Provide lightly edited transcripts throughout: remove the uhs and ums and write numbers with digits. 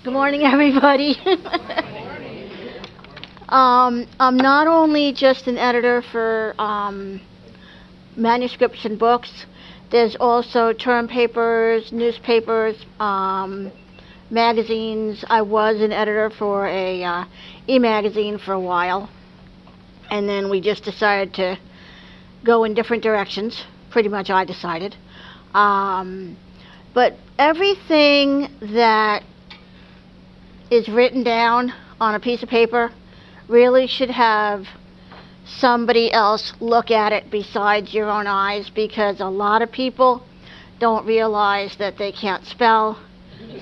Good morning, everybody. I'm not only just an editor for manuscripts and books. There's also term papers, newspapers, magazines. I was an editor for a e-magazine for a while, and then we just decided to go in different directions. Pretty much I decided. But everything that is written down on a piece of paper really should have somebody else look at it besides your own eyes, because a lot of people don't realize that they can't spell.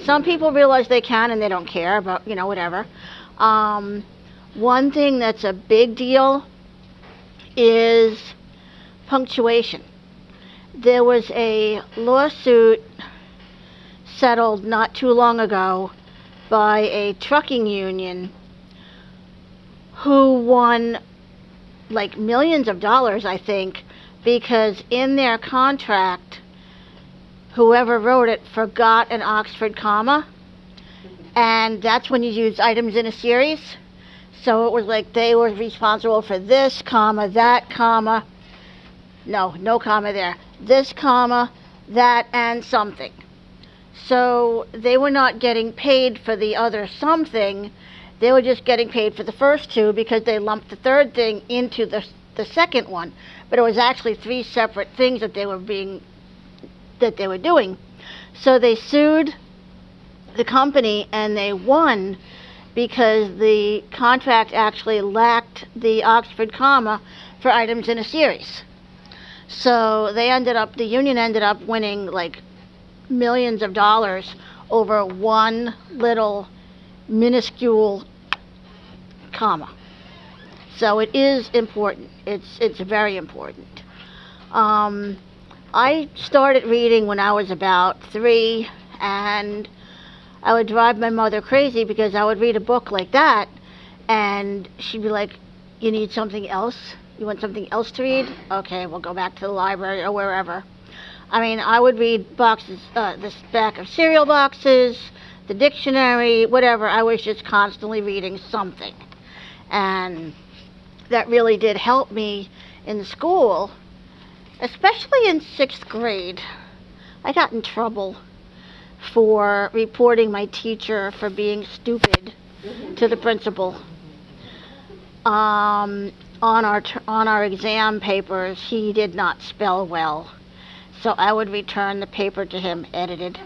Some people realize they can and they don't care, but whatever. One thing that's a big deal is punctuation. There was a lawsuit settled not too long ago by a trucking union who won like millions of dollars, I think, because in their contract, whoever wrote it forgot an Oxford comma, and that's when you use items in a series. So it was like they were responsible for this comma, that comma, no comma there, this comma, that, and something. So they were not getting paid for the other something. They were just getting paid for the first two because they lumped the third thing into the second one. But it was actually three separate things that they were doing. So they sued the company and they won because the contract actually lacked the Oxford comma for items in a series. So the union ended up winning like millions of dollars over one little minuscule comma. So it is important. It's very important. I started reading when I was about 3, and I would drive my mother crazy because I would read a book like that and she'd be like, "You need something else? You want something else to read? Okay, we'll go back to the library or wherever." I mean, I would read boxes, the back of cereal boxes, the dictionary, whatever. I was just constantly reading something. And that really did help me in school, especially in 6th grade. I got in trouble for reporting my teacher for being stupid to the principal. On our exam papers, he did not spell well. So I would return the paper to him edited.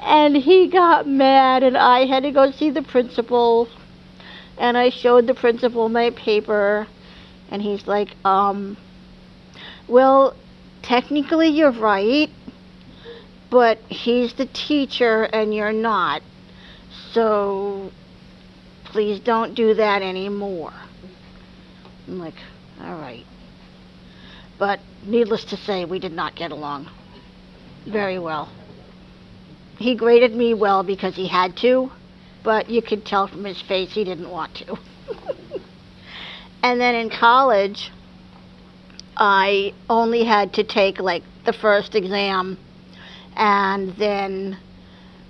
And he got mad and I had to go see the principal. And I showed the principal my paper and he's like, well, technically you're right, but he's the teacher and you're not. So please don't do that anymore. I'm like, all right. But needless to say, we did not get along very well. He graded me well because he had to, but you could tell from his face he didn't want to. And then in college, I only had to take like the first exam, and then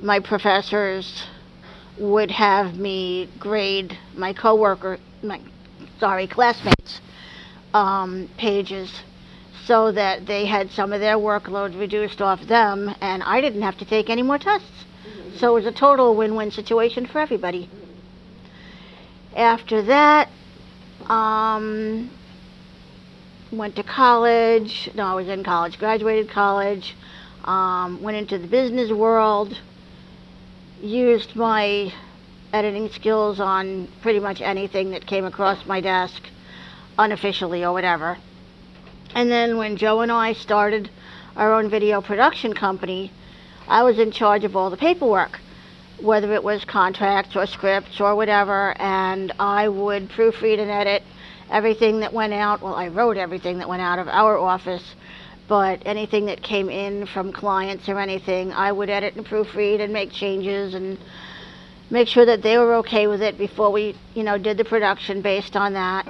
my professors would have me grade my classmates' pages so that they had some of their workload reduced off them and I didn't have to take any more tests. So it was a total win-win situation for everybody. After that, went to college. No, I was in college, graduated college, went into the business world, used my editing skills on pretty much anything that came across my desk, unofficially or whatever. And then when Joe and I started our own video production company, I was in charge of all the paperwork, whether it was contracts or scripts or whatever, and I would proofread and edit everything that went out. Well, I wrote everything that went out of our office, but anything that came in from clients or anything, I would edit and proofread and make changes and make sure that they were okay with it before we, did the production based on that.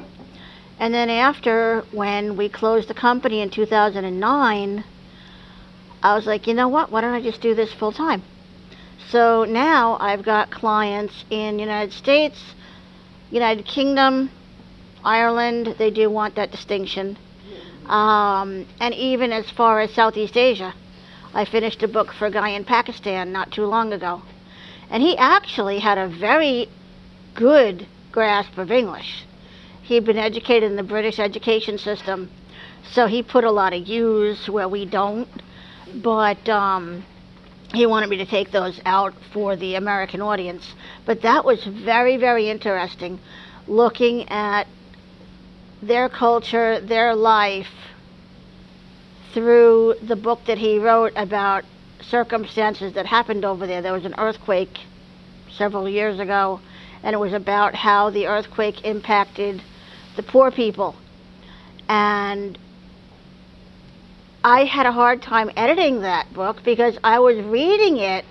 And then after, when we closed the company in 2009, I was like, you know what? Why don't I just do this full time? So now I've got clients in the United States, United Kingdom, Ireland. They do want that distinction. And even as far as Southeast Asia. I finished a book for a guy in Pakistan not too long ago. And he actually had a very good grasp of English. He'd been educated in the British education system, so he put a lot of U's where we don't. But he wanted me to take those out for the American audience. But that was very, very interesting, looking at their culture, their life, through the book that he wrote about circumstances that happened over there. There was an earthquake several years ago, and it was about how the earthquake impacted the poor people. And I had a hard time editing that book because I was reading it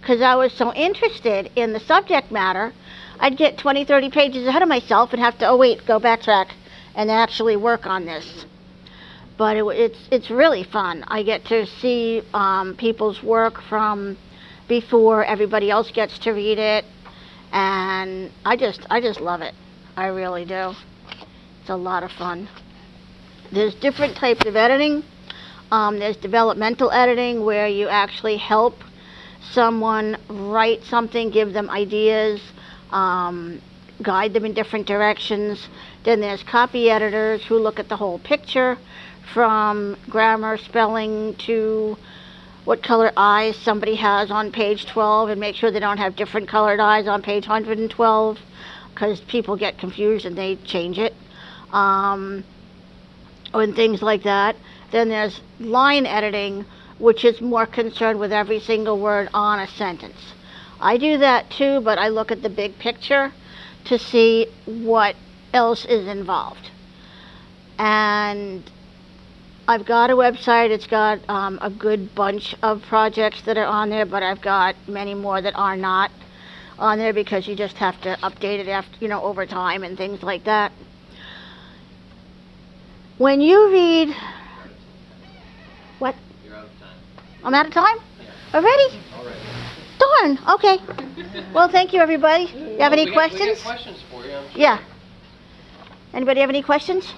because I was so interested in the subject matter. I'd get 20, 30 pages ahead of myself and have to, go backtrack and actually work on this. But it's really fun. I get to see people's work from before everybody else gets to read it, and I just love it. I really do. It's a lot of fun. There's different types of editing. There's developmental editing, where you actually help someone write something, give them ideas, guide them in different directions. Then there's copy editors who look at the whole picture, from grammar, spelling, to what color eyes somebody has on page 12, and make sure they don't have different colored eyes on page 112, because people get confused and they change it, and things like that. Then there's line editing, which is more concerned with every single word on a sentence. I do that too, but I look at the big picture to see what else is involved. And I've got a website. It's got a good bunch of projects that are on there, but I've got many more that are not on there because you just have to update it after, over time and things like that. When you read, what? You're out of time. I'm out of time? Yeah. Already? Already. Darn, okay. Well, thank you, everybody. You have any questions? We got questions for you, I'm sure. Yeah. Anybody have any questions?